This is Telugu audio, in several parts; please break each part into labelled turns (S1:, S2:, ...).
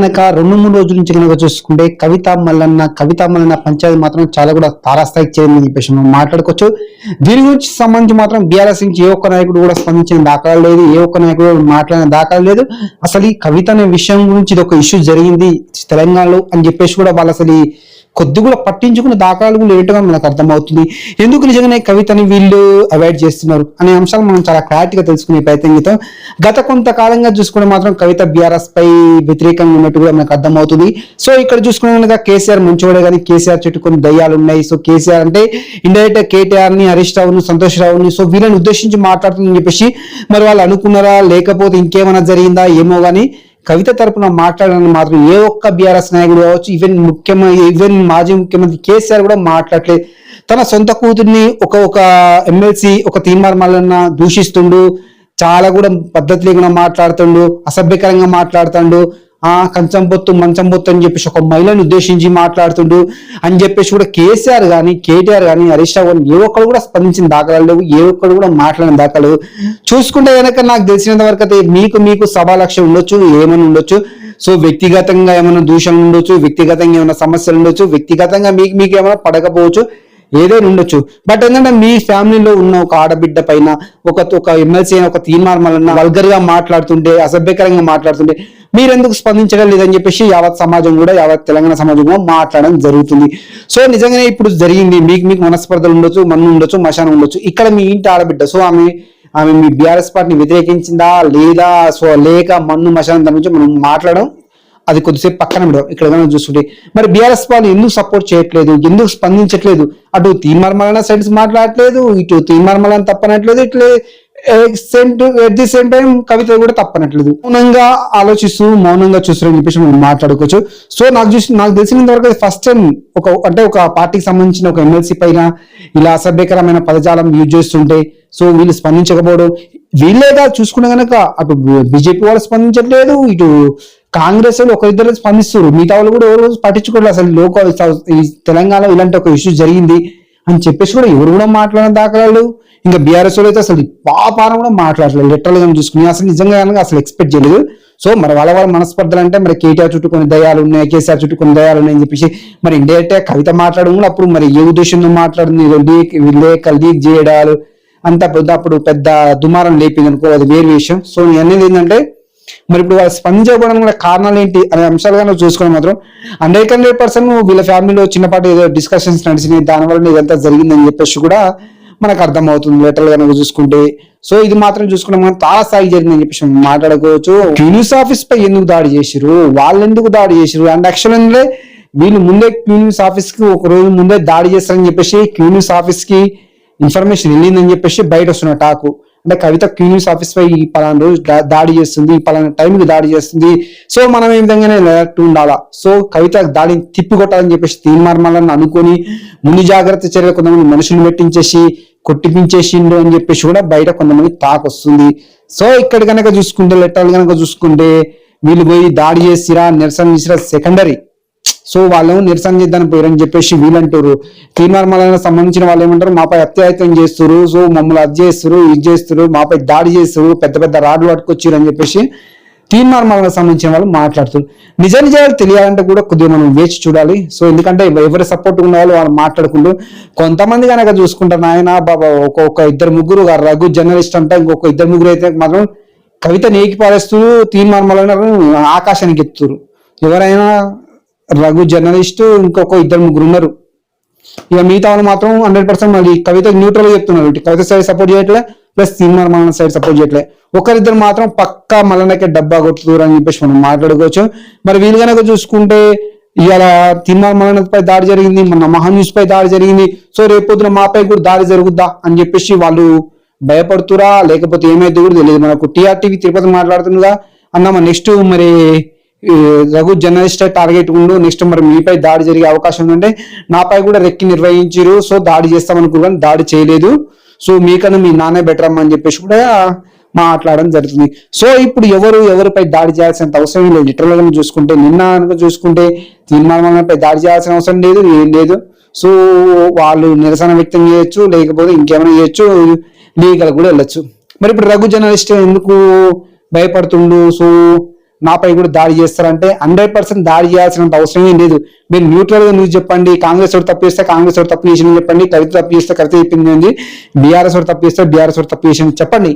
S1: గనక 2-3 రోజుల నుంచి కనుక చూసుకుంటే కవిత మల్లన్న పంచాయతీ మాత్రం చాలా కూడా తారాస్థాయికి చేరిందని చెప్పేసి మనం మాట్లాడుకోవచ్చు. దీని గురించి సంబంధించి మాత్రం బీఆర్ఎస్ నుంచి ఏ ఒక్క నాయకుడు కూడా స్పందించిన దాఖలా లేదు, ఏ ఒక్క నాయకుడు మాట్లాడిన దాఖలా లేదు. అసలు ఈ కవిత అనే విషయం గురించి ఇది ఒక ఇష్యూ జరిగింది తెలంగాణలో అని చెప్పేసి కూడా వాళ్ళు అసలు కొద్ది కూడా పట్టించుకున్న దాఖలాలు కూడా లేటుగా మనకు అర్థమవుతుంది. ఎందుకు నిజంగానే కవితని వీళ్ళు అవాయిడ్ చేస్తున్నారు అనే అంశాలు మనం చాలా క్లారిటీగా తెలుసుకునే ప్రయత్నం చేద్దాం. గత కొంతకాలంగా చూసుకుంటే మాత్రం కవిత బీఆర్ఎస్ పై వ్యతిరేకంగా ఉన్నట్టు కూడా మనకు అర్థమవుతుంది. సో ఇక్కడ చూసుకునే కేసీఆర్ మంచివాడే కానీ కేసీఆర్ చుట్టూ కొన్ని దయ్యాలు ఉన్నాయి. సో కేసీఆర్ అంటే ఇండైరెక్ట్ కేటీఆర్ ని, హరీష్ రావుని, సంతోష్ రావుని సో వీళ్ళని ఉద్దేశించి మాట్లాడుతుందని చెప్పేసి మరి వాళ్ళు అనుకున్నారా లేకపోతే ఇంకేమైనా జరిగిందా ఏమో కానీ కవిత తరపున మాట్లాడని మాత్రం ఏ ఒక్క బీఆర్ఎస్ నాయకుడు కావచ్చు, ఈవెన్ మాజీ ముఖ్యమంత్రి కేసీఆర్ కూడా మాట్లాడలేదు. తన సొంత కూతుర్ని ఒక ఎమ్మెల్సీ ఒక తీన్మార్ మల్లన్న దూషిస్తుండు, చాలా కూడా పద్ధతి లేకుండా మాట్లాడుతుండు, అసభ్యకరంగా మాట్లాడుతుండు, కంచం బొత్తు మంచం బొత్తు అని చెప్పేసి ఒక మహిళను ఉద్దేశించి మాట్లాడుతుండు అని చెప్పేసి కూడా కేసీఆర్ కానీ కేటీఆర్ కానీ హరీష్ రావు కానీ ఏ ఒక్కరు కూడా స్పందించిన దాఖలాలు లేవు, ఏ ఒక్కరు కూడా మాట్లాడిన దాఖలు చూసుకుంటే కనుక నాకు తెలిసినంత వరకు అయితే మీకు సభా లక్ష్యం ఉండొచ్చు, ఏమైనా ఉండొచ్చు. సో వ్యక్తిగతంగా ఏమైనా దూషణ ఉండొచ్చు, వ్యక్తిగతంగా ఏమైనా సమస్యలు ఉండొచ్చు, వ్యక్తిగతంగా మీకు ఏమైనా పడకపోవచ్చు, ఏదైనా ఉండొచ్చు. బట్ ఏంటంటే మీ ఫ్యామిలీలో ఉన్న ఒక ఆడబిడ్డ పైన ఒక ఎమ్మెల్సీ అయిన ఒక తీన్మార్ మల్లన్న వల్గర్ గా మాట్లాడుతుంటే, అసభ్యకరంగా మాట్లాడుతుంటే మీరెందుకు స్పందించగలేదని చెప్పేసి యావత్ సమాజం కూడా, యావత్ తెలంగాణ సమాజం కూడా మాట్లాడడం జరుగుతుంది. సో నిజంగానే ఇప్పుడు జరిగింది, మీకు మనస్పర్ధలు ఉండొచ్చు, మన్ను ఉండొచ్చు, మశానం ఉండొచ్చు. ఇక్కడ మీ ఇంటి ఆడబిడ్డ సో ఆమె మీ బీఆర్ఎస్ పార్టీని వ్యతిరేకించిందా లేదా, సో లేక మన్ను మశానం దాని నుంచి మనం మాట్లాడడం అది కొద్దిసేపు పక్కన పెడదాం. ఇక్కడ ఏమైనా చూస్తుంటే మరి బీఆర్ఎస్ వాళ్ళు ఎందుకు సపోర్ట్ చేయట్లేదు, ఎందుకు స్పందించట్లేదు, అటు తీన్మార్ మల్లన్న సైడ్స్ మాట్లాడట్లేదు, ఇటు తీన్మార్ మల్లన్న తప్పనట్లేదు, ఇట్లా ఎట్ ది సేమ్ టైం కవిత కూడా తప్పనట్లేదు. మౌనంగా చూస్తారని చెప్పేసి మనం మాట్లాడుకోవచ్చు. సో నాకు తెలిసినంత వరకు ఫస్ట్ టైం ఒక పార్టీకి సంబంధించిన ఒక ఎమ్మెల్సీ పైన ఇలా అసభ్యకరమైన పదజాలం యూజ్ చేస్తుంటే సో వీళ్ళు స్పందించకపోవడం, వీళ్ళేగా చూసుకునే కనుక అటు బీజేపీ వాళ్ళు స్పందించట్లేదు, ఇటు కాంగ్రెస్ వాళ్ళు ఒకరిద్దరు స్పందిస్తారు, మిగతా వాళ్ళు కూడా ఎవరు పట్టించుకోవట్లేదు. అసలు ఈ తెలంగాణలో ఇలాంటి ఒక ఇష్యూ జరిగింది అని చెప్పేసి కూడా ఎవరు కూడా మాట్లాడిన దాఖలాలు. ఇంకా బీఆర్ఎస్ వాళ్ళు అయితే అసలు పాపారం కూడా మాట్లాడలేదు, లిటరల్ గా చూసుకుని అసలు నిజంగా అసలు ఎక్స్పెక్ట్ చేయలేదు. సో మరి వాళ్ళ మనస్పర్ధలు అంటే మరి కేటీఆర్ చుట్టూ కొన్ని దయాలు ఉన్నాయి, కేసీఆర్ చుట్టూ కొన్ని దయాలు ఉన్నాయని చెప్పేసి మరి ఇండైరెక్ట్ కవిత మాట్లాడడం కూడా అప్పుడు మరి ఏ ఉద్దేశంతో మాట్లాడింది, లీక్ చేయడాలు అంతా అప్పుడు పెద్ద దుమారం లేపింది అనుకో, అది వేరే విషయం. సో అనేది ఏంటంటే మరి ఇప్పుడు వాళ్ళు స్పందించకపోవడం కూడా కారణాలు ఏంటి అనే అంశాలుగా చూసుకోవడం మాత్రం 100% వీళ్ళ ఫ్యామిలీలో చిన్నపాటి ఏదో డిస్కషన్స్ నడిచినాయి, దానివల్ల ఇదంతా జరిగిందని చెప్పేసి కూడా మనకు అర్థమవుతుంది లెటర్లు కనుక చూసుకుంటే. సో ఇది మాత్రం చూసుకుంటే మనం చాలా స్థాయి జరిగిందని చెప్పేసి మాట్లాడుకోవచ్చు. క్యూన్యూస్ ఆఫీస్ పై ఎందుకు దాడి చేసిరు, వాళ్ళు ఎందుకు దాడి చేసిరు అండ్ యాక్చువల్లీ వీళ్ళు ముందే క్యూన్యూస్ ఆఫీస్ కి ఒక రోజు ముందే దాడి చేస్తారని చెప్పేసి క్యూన్యూస్ ఆఫీస్ కి ఇన్ఫర్మేషన్ వెళ్ళిందని చెప్పేసి బయట వస్తున్న టాకు. అంటే కవిత క్యూన్యూస్ ఆఫీస్ పై ఈ పలానా రోజు దాడి చేస్తుంది, ఈ పలానా టైంకి దాడి చేస్తుంది, సో మనం ఏ విధంగానే అలర్ట్ ఉండాలా, సో కవిత దాడిని తిప్పికొట్టాలని చెప్పేసి తీన్మార్ మల్లన్న అనుకొని ముందు జాగ్రత్త చర్యలు కొంతమంది మనుషులు పెట్టించేసి కొట్టిపించేసిండు అని చెప్పేసి కూడా బయట కొంతమంది టాక్ వస్తుంది. సో ఇక్కడ కనుక చూసుకుంటే లెటర్లు కనుక చూసుకుంటే వీళ్ళు పోయి దాడి చేసిరా నిరసన చేసిరా సెకండరీ. సో వాళ్ళు నిరసన చేద్దానికి పోయారని చెప్పేసి వీళ్ళంటారు. తీన్మార్ మల్లన్న సంబంధించిన వాళ్ళు ఏమంటారు, మాపై అత్యాయత్నం చేస్తారు, సో మమ్మల్ని అది చేస్తారు ఇది చేస్తారు, మాపై దాడి చేస్తారు, పెద్ద పెద్ద రాడ్లు పట్టుకొచ్చారు అని చెప్పేసి తీన్మార్ మల్లన్నకు సంబంధించిన వాళ్ళు మాట్లాడుతారు. నిజాలు తెలియాలంటే కూడా కొద్దిగా మనం వేచి చూడాలి. సో ఎందుకంటే ఎవరి సపోర్ట్ ఉన్న వాళ్ళు మాట్లాడుకుంటూ కొంతమంది కనుక చూసుకుంటారు నాయన బాబా ఒక ఇద్దరు ముగ్గురు రఘు జర్నలిస్ట్ అంటే ఇంకొక ఇద్దరు ముగ్గురు అయితే మాత్రం కవిత నేకి పారేస్తూ తీన్మార్ మల్లన్న ఆకాశానికి ఎత్తురు. ఎవరైనా రఘు జర్నలిస్ట్ ఇంకొక ఇద్దరు ముగ్గురు ఉన్నారు, ఇక మిగతా వాళ్ళు మాత్రం 100% మళ్ళీ కవిత న్యూట్రల్ గా చెప్తున్నారు. కవిత సైడ్ సపోర్ట్ చేయట్లే, plus Teenmar Mallanna side support చేయట్లే. ఒకరిద్దరు మాత్రం పక్కా మల్లన్నకే డబ్బా కొట్టుతున్నారు అని చెప్పేసి మనం మాట్లాడుకోవచ్చు. మరి వీళ్ళు కనుక చూసుకుంటే ఇవాళ తీన్మార్ మల్లన్న పై దాడి జరిగింది, మన మహాన్యూస్ పై దాడి జరిగింది, సో రేపొద్దున మాపై కూడా దాడి జరుగుద్దా అని చెప్పేసి వాళ్ళు భయపడుతురా లేకపోతే ఏమైతే కూడా తెలియదు. మనకు టీఆర్టీవీ తిరుపతి మాట్లాడుతుందిగా అన్న నెక్స్ట్ మరి రఘు జర్నలిస్ట్ టార్గెట్ ఉండు, నెక్స్ట్ మరి మీపై దాడి జరిగే అవకాశం ఉందంటే నాపై కూడా రెక్కి నిర్వహించారు, సో దాడి చేస్తామనుకున్నారు కానీ దాడి చేయలేదు, సో మీకన్నా మీ నాన్నే బెటర్ అమ్మా అని చెప్పేసి కూడా మాట్లాడడం జరుగుతుంది. సో ఇప్పుడు ఎవరిపై దాడి చేయాల్సినంత అవసరం లేదు. లిటరల్ గా చూసుకుంటే నిన్న చూసుకుంటే తీన్మార్ మల్లన్నపై దాడి చేయాల్సిన అవసరం లేదు, ఏం లేదు. సో వాళ్ళు నిరసన వ్యక్తం చేయొచ్చు, లేకపోతే ఇంకేమైనా చేయొచ్చు, లీగల్ కూడా వెళ్ళొచ్చు. మరి ఇప్పుడు రఘు జర్నలిస్ట్ ఎందుకు భయపడుతుండు, సో నాపై కూడా దాడి చేస్తారంటే 100% దాడి చేయాల్సినంత అవసరం లేదు. మీరు న్యూట్రల్ గా న్యూస్ చెప్పండి. కాంగ్రెస్ వాడు తప్పు చేస్తే కాంగ్రెస్ వాడు తప్పు చేసిందని చెప్పండి. కవిత తప్పు చేస్తే కవిత చెప్పింది, బీఆర్ఎస్ వాడు తప్పు చేస్తే బీఆర్ఎస్ వాడు తప్పు చేసింది చెప్పండి,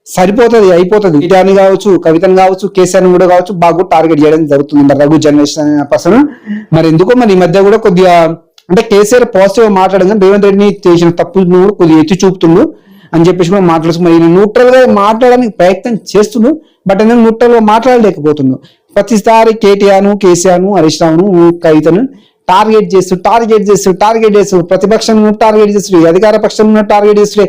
S1: సరిపోతుంది, అయిపోతుంది. ఇటాని కావచ్చు, కవితను కావచ్చు, కేసీఆర్ కూడా కావచ్చు, బాగా టార్గెట్ చేయడం జరుగుతుంది మరి రఘు జనరేషన్ పర్సన్. మరి ఎందుకో మరి ఈ మధ్య కూడా కొద్దిగా అంటే కేసీఆర్ పాజిటివ్ మాట్లాడగా రేవంత్ రెడ్డిని చేసిన తప్పును కొద్దిగా ఎత్తి చూపుతుండు అని చెప్పేసి మనం మాట్లాడుతూ మరి న్యూట్రల్ గా మాట్లాడడానికి ప్రయత్నం చేస్తుండు. బట్ నేను న్యూట్రల్ గా మాట్లాడలేకపోతున్నాను. ప్రతిసారి కేసీఆర్ను హరీష్ రావును కవితను టార్గెట్ చేస్తూ ప్రతిపక్షం టార్గెట్ చేస్తూ అధికార పక్షం టార్గెట్ చేస్తూ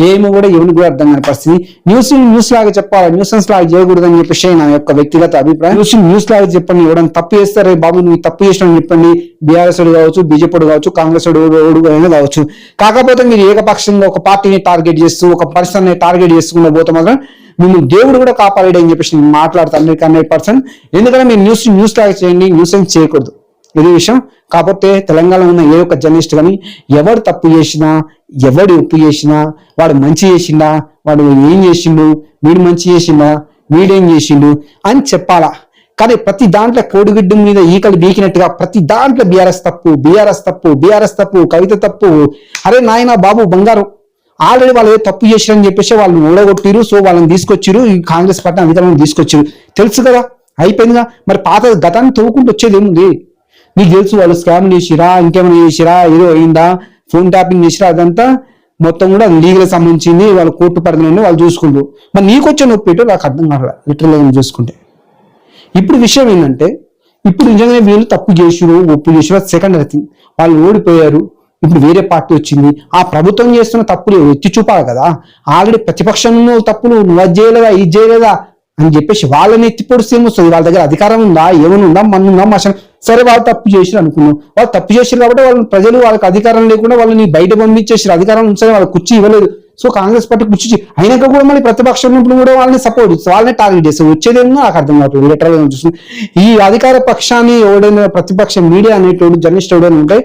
S1: ఏమో కూడా ఎవరికి కూడా అర్థం కాని పరిస్థితి. న్యూస్ లాగా చెప్పాలి, న్యూసెన్స్ లాగా చేయకూడదని చెప్పేసి నా యొక్క వ్యక్తిగత అభిప్రాయం. న్యూస్ లాగా చెప్పండి, ఎవడన్నా తప్పు చేస్తారే బాబు నువ్వు తప్పు చేసినా చెప్పండి. బీఆర్ఎస్ కావచ్చు, బీజేపీ కావచ్చు, కాంగ్రెస్ కావచ్చు. కాకపోతే మీరు ఏకపక్షంగా ఒక పార్టీని టార్గెట్ చేస్తూ ఒక పర్సన్ టార్గెట్ చేసుకున్న పోతే మాత్రం మేము దేవుడు కూడా కాపాడాడు అని చెప్పేసి నేను మాట్లాడతాను 100%. ఎందుకంటే మీరు న్యూస్ లాగా చేయండి, న్యూసెన్స్ చేయకూడదు, ఇది విషయం. కాకపోతే తెలంగాణలో ఉన్న ఏ ఒక్క జర్నలిస్ట్ కానీ ఎవడు తప్పు చేసినా ఎవడు ఉప్పు చేసినా వాడు మంచి చేసిండా, వాడు ఏం చేసిండు, వీడు మంచి చేసిండా, వీడేం చేసిండు అని చెప్పాలా. కానీ ప్రతి దాంట్లో కోడిగుడ్డు మీద ఈకలు బీకినట్టుగా ప్రతి దాంట్లో బీఆర్ఎస్ తప్పు, కవిత తప్పు. అరే నాయన బాబు బంగారం, ఆల్రెడీ వాళ్ళు తప్పు చేశారని చెప్పేసి వాళ్ళు ఓడగొట్టిరు. సో వాళ్ళని తీసుకొచ్చిరు, ఈ కాంగ్రెస్ పార్టీ అధికారంలో తీసుకొచ్చిరు, తెలుసు కదా, అయిపోయిందిగా. మరి పాత గతాన్ని తవ్వుకుంటూ వచ్చేది ఏముంది? నీకు తెలుసు వాళ్ళు స్కామ్ చేసిరా, ఇంకేమైనా చేసిరా, ఏదో అయిందా, ఫోన్ ట్యాపింగ్ చేసిరా, అదంతా మొత్తం కూడా లీగల్ సంబంధించింది. వాళ్ళు కోర్టు పరిధిలో వాళ్ళు చూసుకుంటారు. మరి నీకు వచ్చే నొప్పి ఏంటో నాకు అర్థం కావాలి లిటరల్ చూసుకుంటే. ఇప్పుడు విషయం ఏంటంటే ఇప్పుడు నిజంగానే వీళ్ళు తప్పు చేసిరు, ఒప్పు చేసిరు, సెకండరీ థింగ్. వాళ్ళు ఓడిపోయారు, ఇప్పుడు వేరే పార్టీ వచ్చింది. ఆ ప్రభుత్వం చేస్తున్న తప్పులు ఎత్తి చూపాలి కదా. ఆల్రెడీ ప్రతిపక్షంలో తప్పులు నువ్వు అది చేయలేదా, ఇది చేయలేదా అని చెప్పేసి వాళ్ళని ఎత్తి పొడిస్తే ఏమొస్తుంది? వాళ్ళ దగ్గర అధికారం ఉందా, ఏమైనా ఉందా, మన్నుందా, మషన్. సరే వాళ్ళు తప్పు చేసిరు అనుకున్నాం, వాళ్ళు తప్పు చేసిరు కాబట్టి వాళ్ళని ప్రజలు వాళ్ళకి అధికారం లేకుండా వాళ్ళని బయట పంపించేసారు, అధికారం ఉంచారు, వాళ్ళకి కుర్చీ ఇవ్వలేదు. సో కాంగ్రెస్ పార్టీ కుర్చీ అయినాక కూడా మళ్ళీ ప్రతిపక్షం కూడా వాళ్ళని సపోర్ట్ ఇస్తారు, వాళ్ళని టార్గెట్ చేస్తారు. వచ్చేదేమో నాకు అర్థం కావట్లేదు లిటరల్ గా చూస్తుంది. ఈ అధికార పక్షాన్ని ఎవడైనా ప్రతిపక్ష మీడియా అనేటోడు జర్నలిస్ట్ ఎవడైనా ఉంటే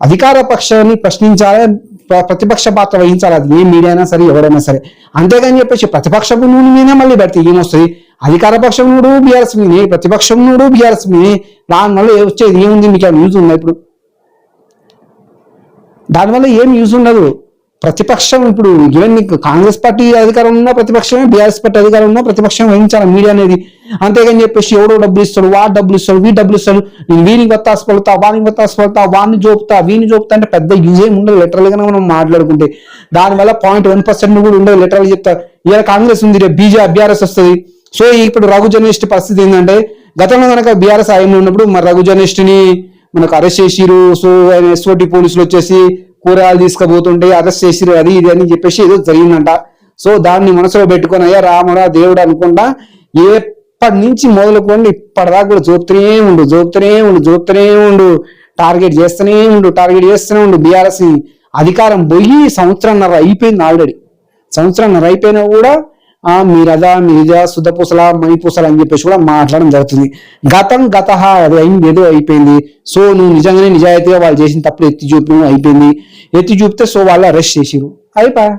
S1: అధికార పక్షాన్ని ప్రశ్నించాలి, ప్రతిపక్ష పాత్ర వహించాలి, అది ఏ మీడియా అయినా సరే ఎవరైనా సరే. అంతేగాని చెప్పేసి ప్రతిపక్షం మీనే మళ్ళీ పెడితే ఏమొస్తుంది? అధికార పక్షం నుండు బీఆర్ఎస్ మీనే, ప్రతిపక్షం నుండు బీఆర్ఎస్ మీనే, దానివల్ల వచ్చేది ఏముంది? మీకు యూజ్ ఉందా? ఇప్పుడు దానివల్ల ఏం యూజ్ ఉండదు. ప్రతిపక్షం ఇప్పుడు ఈవెన్ మీకు కాంగ్రెస్ పార్టీ అధికారం ఉన్నా ప్రతిపక్షమే, బీఆర్ఎస్ పార్టీ అధికారం ఉన్నా ప్రతిపక్షం వహించాలి మీడియా అనేది. అంతేగాని చెప్పేసి ఎవడో డబ్బులు ఇస్తాడు, వాడు డబ్బులు ఇస్తాడు, వీడు డబ్బులు ఇస్తాడు, నేను వీనికి వత్తాసు పలుతా, వానికి వత్తాసు పలుతా, వాడిని జోపుతా, వీని జోపుతా అంటే పెద్ద యూజ్ ఏమి ఉండదు లిటరల్ గా మనం మాట్లాడుకుంటే. దానివల్ల 0.1% కూడా ఉండదు లిటరల్ చెప్తా. ఇలా కాంగ్రెస్ ఉంది, రేపు బీఆర్ఎస్ వస్తుంది. సో ఇప్పుడు రఘు జర్నలిస్ట్ పరిస్థితి ఏంటంటే గతంలో కనుక బీఆర్ఎస్ ఆయన ఉన్నప్పుడు మరి రఘు జర్నలిస్ట్ ని మనకు అరెస్ట్ చేసిరు. సో ఆయన ఎస్ఓటి పోలీసులు వచ్చేసి కూరగాయలు తీసుకుపోతుంటే అరెస్ట్ చేసిరు, అది ఇది అని చెప్పేసి ఏదో జరిగిందంట. సో దాన్ని మనసులో పెట్టుకొని అయ్యా రాముడా దేవుడు అనుకుంటా ఎప్పటి నుంచి మొదలుకొని ఇప్పటిదాకా కూడా జోపుతూనే ఉండు, టార్గెట్ చేస్తూనే ఉండు. బీఆర్ఎస్ అధికారం పోయి సంవత్సరంన్నర అయిపోయింది ఆల్రెడీ. సంవత్సరంన్నర అయిపోయినా కూడా మీరదా శుద్ధపూసల మణిపూసల అని చెప్పేసి కూడా మాట్లాడడం జరుగుతుంది. గత అది అయింది, ఏదో అయిపోయింది. సో నువ్వు నిజంగానే నిజాయితీగా వాళ్ళు చేసిన తప్పుడు ఎత్తి చూపితే సో వాళ్ళు అరెస్ట్ చేసిరు, అయిపోయా.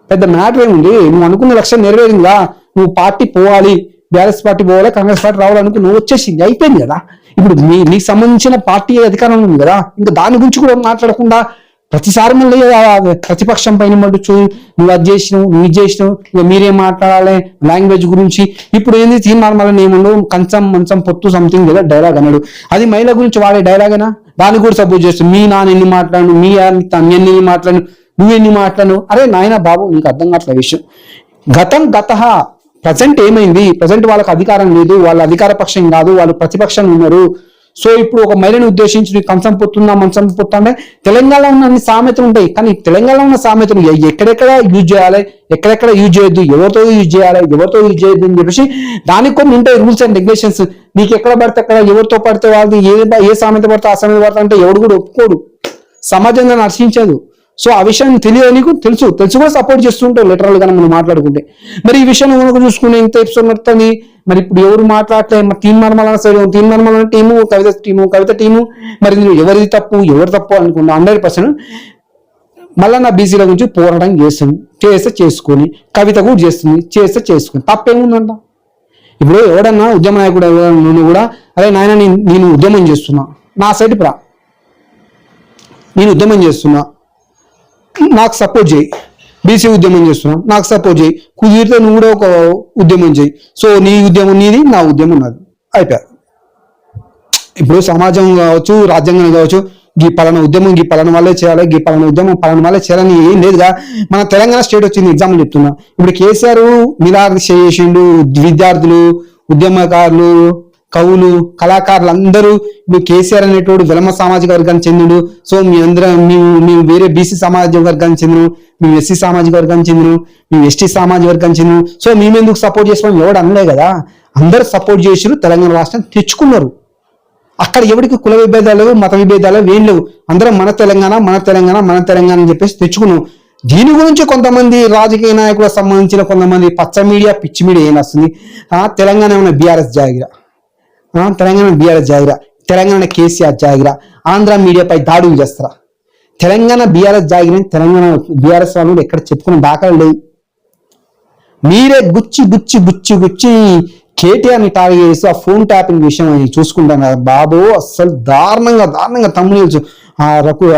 S1: పెద్ద మ్యాటర్ ఏముంది? నువ్వు అనుకున్న లక్ష్యం నెరవేరిందా? నువ్వు పార్టీ పోవాలి, బీఆర్ఎస్ పార్టీ పోవాలి, కాంగ్రెస్ పార్టీ రావాలనుకుని నువ్వు వచ్చేసింది, అయిపోయింది కదా. ఇప్పుడు నీకు సంబంధించిన పార్టీ అధికారం ఉంది కదా, ఇంకా దాని గురించి కూడా మాట్లాడకుండా ప్రతిసారి మళ్ళీ ప్రతిపక్షం పైన మడుచు నువ్వు అది చేసినావు, నువ్వు ఇది చేసినావు, ఇక మీరేం మాట్లాడాలి లాంగ్వేజ్ గురించి. ఇప్పుడు ఏంది తీర్మానం ఏమన్నాడు, కంచం మంచం పొత్తు సంథింగ్ ఏదో డైలాగ్ అన్నాడు. అది మహిళ గురించి వాడే డైలాగేనా? దాన్ని కూడా సపోర్ట్ చేస్తాను. మీ నాన్న ఎన్ని మాట్లాడు, మీ ఎన్ని మాట్లాడు, నువ్వెన్ని మాట్లాడు. అరే నాయన బాబు నీకు అర్థం కావట్లే విషయం. గత ప్రజెంట్ ఏమైంది? ప్రజెంట్ వాళ్ళకి అధికారం లేదు, వాళ్ళ అధికార పక్షం కాదు, వాళ్ళు ప్రతిపక్షంగా ఉన్నారు. సో ఇప్పుడు ఒక మహిళను ఉద్దేశించి కంచం పొత్తుందా మంచం పొత్తు అంటే తెలంగాణలో ఉన్న అన్ని సామెతలు ఉంటాయి. కానీ తెలంగాణలో ఉన్న సామెతలు ఎక్కడెక్కడ యూజ్ చేయాలి, ఎక్కడెక్కడ యూజ్ చేయొద్దు, ఎవరితో యూజ్ చేయాలి, ఎవరితో యూజ్ చేయొద్దు అని చెప్పేసి దానికి కొన్ని ఉంటాయి రూల్స్ అండ్ రెగ్యులేషన్స్. నీకు ఎక్కడ పడితే అక్కడ, ఎవరితో పడితే వాళ్ళది ఏ సామెత పడితే ఆ సామెత పడతా అంటే ఎవడు కూడా ఒప్పుకోడు, సమాజంగా నర్శించదు. సో ఆ విషయం తెలియదు, నీకు తెలుసు కూడా సపోర్ట్ చేస్తుంటావు లిటరల్ గా మనం మాట్లాడుకుంటే. మరి ఈ విషయం మనకు చూసుకునే ఇంత ఎపిసోడ్ నడుతుంది. మరి ఇప్పుడు ఎవరు మాట్లాడలే, మరి తీర్మానం టీము, కవిత టీము, మరి ఎవరిది తప్పు ఎవరు తప్పు అనుకున్నా 100% మళ్ళా నా బీసీల గురించి పోరాటం చేస్తుంది, చేసుకొని కవిత కూడా చేస్తుంది, చేసుకొని తప్పేముందంట. ఇప్పుడు ఎవడన్నా ఉద్యమ నాయకుడు నువ్వు కూడా అరే నాయన నేను ఉద్యమం చేస్తున్నా, నా సైడ్ రా, నేను ఉద్యమం చేస్తున్నా నాకు సపోర్ట్ చేయి, బీసీ ఉద్యమం చేస్తున్నా నాకు సపోర్ట్ చేయి, కుదిరితే నువ్వు కూడా ఒక ఉద్యమం చేయి, సో నీ ఉద్యమం నీది, నా ఉద్యమం నాది, అయిపోయా. ఇప్పుడు సమాజం కావచ్చు, రాజ్యాంగం కావచ్చు, ఈ పలానా ఉద్యమం ఈ పలానా వాళ్ళే చేయాలి, ఈ పలానా ఉద్యమం పలానా వాళ్ళే చేయాలని ఏం లేదుగా. మన తెలంగాణ స్టేట్ వచ్చింది ఎగ్జాంపుల్ చెప్తున్నా. ఇప్పుడు కేసీఆర్ నిరాదీక్ష చేసిండు, విద్యార్థులు, ఉద్యమకారులు, కవులు, కళాకారులు అందరూ ఇప్పుడు కేసీఆర్ అనేటోడు వెలమ సామాజిక వర్గానికి చెందిడు, సో మీ అందరం మేము వేరే బీసీ సామాజిక వర్గానికి చెందిన, మేము ఎస్సీ సామాజిక వర్గానికి చెందిన, మేము ఎస్టీ సామాజిక వర్గానికి చెందిన, సో మేమెందుకు సపోర్ట్ చేసుకోవడం ఎవడు అనలే కదా. అందరు సపోర్ట్ చేసిరు, తెలంగాణ రాష్ట్రం తెచ్చుకున్నారు. అక్కడ ఎవరికి కుల విభేదాలు మత విభేదాలు ఏం లేవు, అందరం మన తెలంగాణ మన తెలంగాణ మన తెలంగాణ అని చెప్పేసి తెచ్చుకున్నాం. దీని గురించి కొంతమంది రాజకీయ నాయకులకు సంబంధించిన కొంతమంది పచ్చ మీడియా పిచ్చి మీడియా ఏం వస్తుంది, తెలంగాణ ఏమైనా బీఆర్ఎస్ జాగిరా, తెలంగాణ బీఆర్ఎస్ జాగిరా, తెలంగాణ కేసీఆర్ జాగిరా, ఆంధ్ర మీడియాపై దాడులు చేస్తారా? తెలంగాణ బీఆర్ఎస్ జాగిరని తెలంగాణ బీఆర్ఎస్ వాళ్ళు ఎక్కడ చెప్పుకునే దాఖలు లేవు. మీరే గుచ్చి గుచ్చి గుచ్చి గుచ్చి కేటీఆర్ని టార్గెట్ చేసి ఆ ఫోన్ ట్యాపింగ్ విషయం చూసుకుంటాను కదా బాబు, అస్సలు దారుణంగా దారుణంగా తమ్ముళ్ళు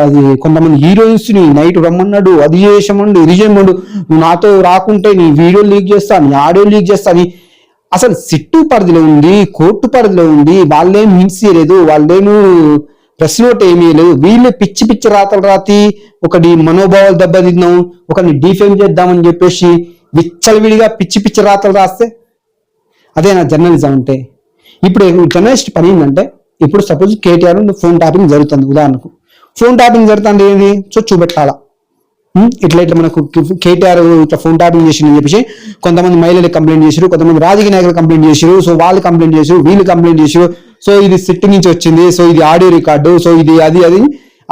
S1: అది కొంతమంది హీరోయిన్స్ ని నైట్ రమ్మన్నాడు, అది చేసామండు ఇది చేయమండు, నువ్వు నాతో రాకుంటే నీ వీడియో లీక్ చేస్తా, నీ ఆడియో లీక్ చేస్తా అని. అసలు సిట్టు పరిధిలో ఉంది, కోర్టు పరిధిలో ఉంది, వాళ్ళేం హింస చేయలేదు, వాళ్ళేమో ప్రెస్ నోట్ ఏమీ లేదు. వీళ్ళు పిచ్చి పిచ్చి రాతలు రాతి ఒకటి మనోభావాలు దెబ్బతిన్నాం, ఒకరిని డిఫేమ్ చేద్దామని చెప్పేసి విచ్చలవిడిగా పిచ్చి పిచ్చి రాతలు రాస్తే అదే నా జర్నలిజం అంటే. ఇప్పుడు జర్నలిస్ట్ పని ఏంటంటే, ఇప్పుడు సపోజ్ కేటీఆర్ ఫోన్ ట్యాపింగ్ జరుగుతుంది, ఉదాహరణకు ఫోన్ ట్యాపింగ్ జరుగుతుంది ఏంటి, సో చూపెట్టాలా ఇట్లా ఇట్లా మనకు కేటీఆర్ ఇట్లా ఫోన్ ట్యాపింగ్ చేసిందని చెప్పేసి కొంతమంది మహిళలు కంప్లైంట్ చేశారు, కొంతమంది రాజకీయ నాయకులు కంప్లైంట్ చేశారు, సో వాళ్ళు కంప్లైంట్ చేశారు, వీళ్ళు కంప్లైంట్ చేశారు, సో ఇది సిట్ నుంచి వచ్చింది, సో ఇది ఆడియో రికార్డు, సో ఇది అది అది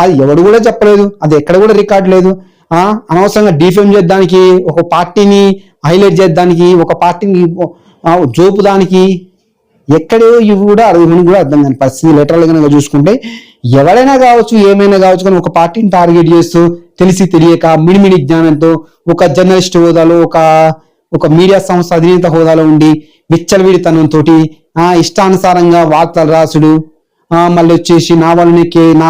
S1: అది ఎవడు కూడా చెప్పలేదు, అది ఎక్కడ కూడా రికార్డు లేదు. అనవసరంగా డిఫేమ్ చేయడానికి, ఒక పార్టీని హైలైట్ చేయడానికి, ఒక పార్టీని జోపుదానికి ఎక్కడో ఇవి కూడా అడుగుని కూడా అర్థం కాని పరిస్థితి. లెటర్లు కనుక చూసుకుంటే ఎవరైనా కావచ్చు ఏమైనా కావచ్చు, కానీ ఒక పార్టీని టార్గెట్ చేస్తూ తెలిసి తెలియక మిడిమిడి జ్ఞానంతో ఒక జర్నలిస్ట్ హోదాలో ఒక మీడియా సంస్థ అధినేత హోదాలో ఉండి విచ్చలవిడితనంతో ఇష్టానుసారంగా వార్తలు రాసుడు, మళ్ళీ వచ్చేసి నా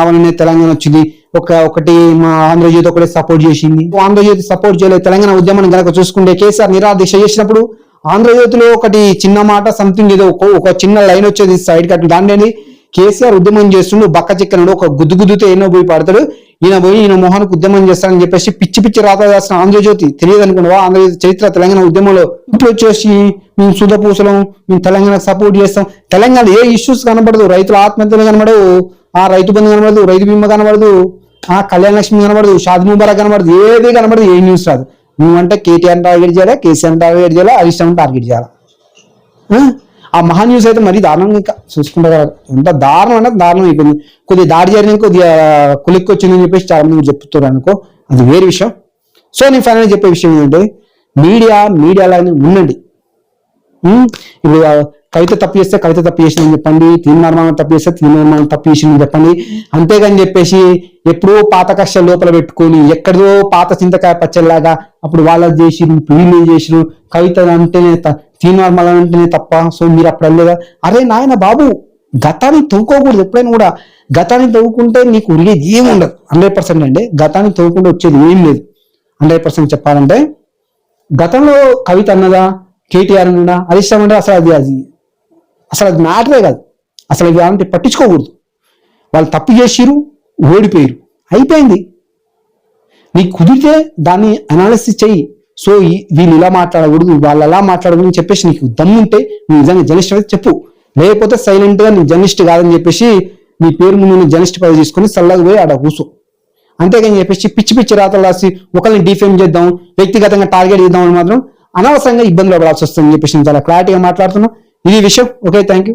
S1: వల్లనే తెలంగాణ వచ్చింది, ఒకటి మా ఆంధ్రజ్యోతి ఒకటే సపోర్ట్ చేసింది, ఆంధ్రజ్యోతి సపోర్ట్ చేయలేదు. తెలంగాణ ఉద్యమాన్ని కనుక చూసుకుంటే కేసీఆర్ నిరాదీక్ష చేసినప్పుడు ఆంధ్రజ్యోతిలో ఒకటి చిన్న మాట సంథింగ్ ఏదో ఒక చిన్న లైన్ వచ్చేది సైడ్ కట్, దాన్ని కేసీఆర్ ఉద్యమం చేస్తుండు బక్క చిక్కనుడు, ఒక గుద్దుతో ఎన్నో పోయి పడతాడు, ఈయన మొహానికి ఉద్యమం చేస్తాడని చెప్పేసి పిచ్చి పిచ్చి రాత చేస్తున్న ఆంధ్రజ్యోతి తెలియదు అనుకున్నావా? ఆంధ్రజ్యోతి చరిత్ర తెలంగాణ ఉద్యమంలో ఇప్పుడు వచ్చేసి మేము సుధపూసలం, మేము తెలంగాణకు సపోర్ట్ చేస్తాం. తెలంగాణ ఏ ఇష్యూస్ కనబడదు, రైతుల ఆత్మహత్యలు కనబడవు, రైతు బంధు కనబడదు, రైతు బీమా కనబడదు, కళ్యాణ లక్ష్మి కనబడదు, షాదీ ముబారక్ కనబడదు, ఏది కనబడదు, ఏ న్యూస్ రాదు. నువ్వంటే కేటీఆర్ టార్గెట్ చేయాలా, కేసీఆర్ టార్గెట్ చేయాలా, హరీష్ టార్గెట్ చేయాలా? ఆ మహా న్యూస్ అయితే మరీ దారుణంగా చూసుకుంటారు కదా, ఎంత దారుణం అంటే దారుణం అయిపోయింది. కొద్దిగా దాడి జరిగిన కొద్దిగా కులిక్కి వచ్చిందని చెప్పేసి చాలా మంది చెప్తున్నారు అనుకో, అది వేరే విషయం. సో నేను ఫైనల్ చెప్పే విషయం ఏంటంటే, మీడియాలోనే ఉండండి. ఇప్పుడు కవిత తప్పు చేస్తే కవిత తప్పు చేసిందని చెప్పండి, తీర్మానం తప్పు చేస్తే తీర్మానం తప్పు చేసిందని చెప్పండి. అంతేగాని చెప్పేసి ఎప్పుడో పాత కష్టాలు లోపల పెట్టుకొని ఎక్కడో పాత చింతకాయ పచ్చలాగా అప్పుడు వాళ్ళది చేసిరు, వీళ్ళు చేసిరు, కవిత అంటేనే తీర్మానం అంటేనే తప్ప, సో మీరు అప్పుడు వెళ్ళలేదా? అరే నాయన బాబు, గతాన్ని తవ్వుకోకూడదు ఎప్పుడైనా కూడా. గతాన్ని తవ్వుకుంటే నీకు ఉరిగేది ఏమి ఉండదు. 100% అండి, గతాన్ని తవ్వుకుంటే వచ్చేది ఏం లేదు. 100% చెప్పాలంటే గతంలో కవిత అన్నదా, కేటీఆర్ అన్నదా, అది ఇష్టం అంటే అసలు అది మ్యాటరే కాదు. అసలు అది అంటే పట్టించుకోకూడదు. వాళ్ళు తప్పు చేసిరు, ఓడిపోయారు, అయిపోయింది. నీకు కుదిరితే దాన్ని అనాలిసిస్ చెయ్యి. సో వీళ్ళు ఇలా మాట్లాడకూడదు, వాళ్ళు అలా మాట్లాడకూడదు అని చెప్పేసి నీకు దమ్ముంటే నువ్వు నిజంగా జర్నలిస్ట్ అయితే చెప్పు. లేకపోతే సైలెంట్ గా నీ జర్నలిస్ట్ కాదని చెప్పేసి నీ పేరు ముందు జర్నలిస్ట్ పదవి తీసుకొని చల్లగా పోయి ఆడ కూర్చో. అంతేగాని చెప్పేసి పిచ్చి పిచ్చి రాతలు రాసి ఒకరిని డిఫేమ్ చేద్దాం, వ్యక్తిగతంగా టార్గెట్ చేద్దాం అని మాత్రం అనవసరంగా ఇబ్బందులు పడాల్సి వస్తుందని చెప్పేసి నేను చాలా క్లారిటీగా మాట్లాడుతున్నాను. ఇది విషయం. Okay, thank you.